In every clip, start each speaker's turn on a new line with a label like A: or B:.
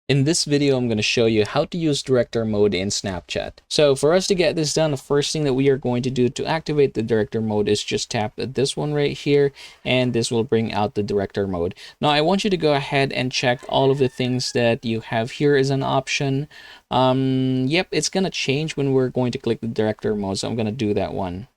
A: In this video, I'm going to show you how to use director mode in Snapchat. So for us to get this done, the first thing that we are going to do to activate the director mode is just tap this one right here, and this will bring out the director mode. Now, I want you to go ahead and check all of the things that you have here as an option. Yep, it's going to change when we're going to click the director mode, so I'm going to do that one.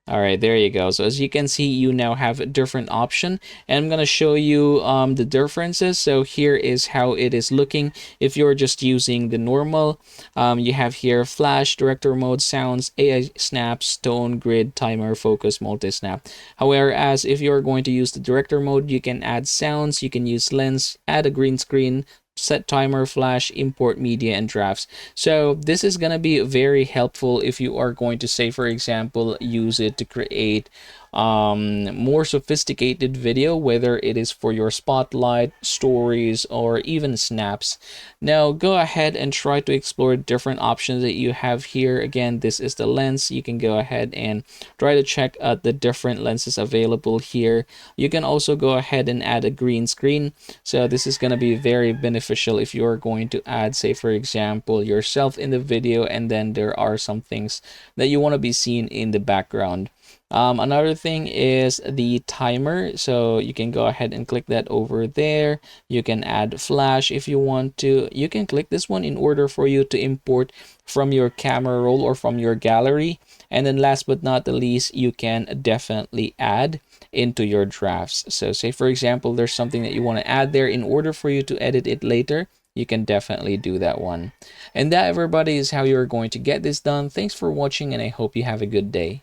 A: All right, there you go. So as you can see, you now have a different option, and I'm going to show you the differences. So here is how it is looking. If you're just using the normal, you have here flash, director mode, sounds, AI snaps, tone, grid, timer, focus, multi-snap. However, as if you're going to use the director mode, you can add sounds, you can use lens, add a green screen, set timer, flash, import media and drafts. So this is going to be very helpful if you are going to, say for example, use it to create more sophisticated video, whether it is for your spotlight, stories, or even snaps. Now go ahead and try to explore different options that you have here. Again, this is the lens. You can go ahead and try to check out the different lenses available here. You can also go ahead and add a green screen. So this is going to be very beneficial if you're going to add, say for example, yourself in the video, and then there are some things that you want to be seen in the background. Another thing is the timer, so you can go ahead and click that over there. You can add flash if you want to. You can click this one in order for you to import from your camera roll or from your gallery. And then last but not the least, you can definitely add into your drafts. So say for example, there's something that you want to add there in order for you to edit it later. You can definitely do that one. And that, everybody, is how you're going to get this done. Thanks for watching, and I hope you have a good day.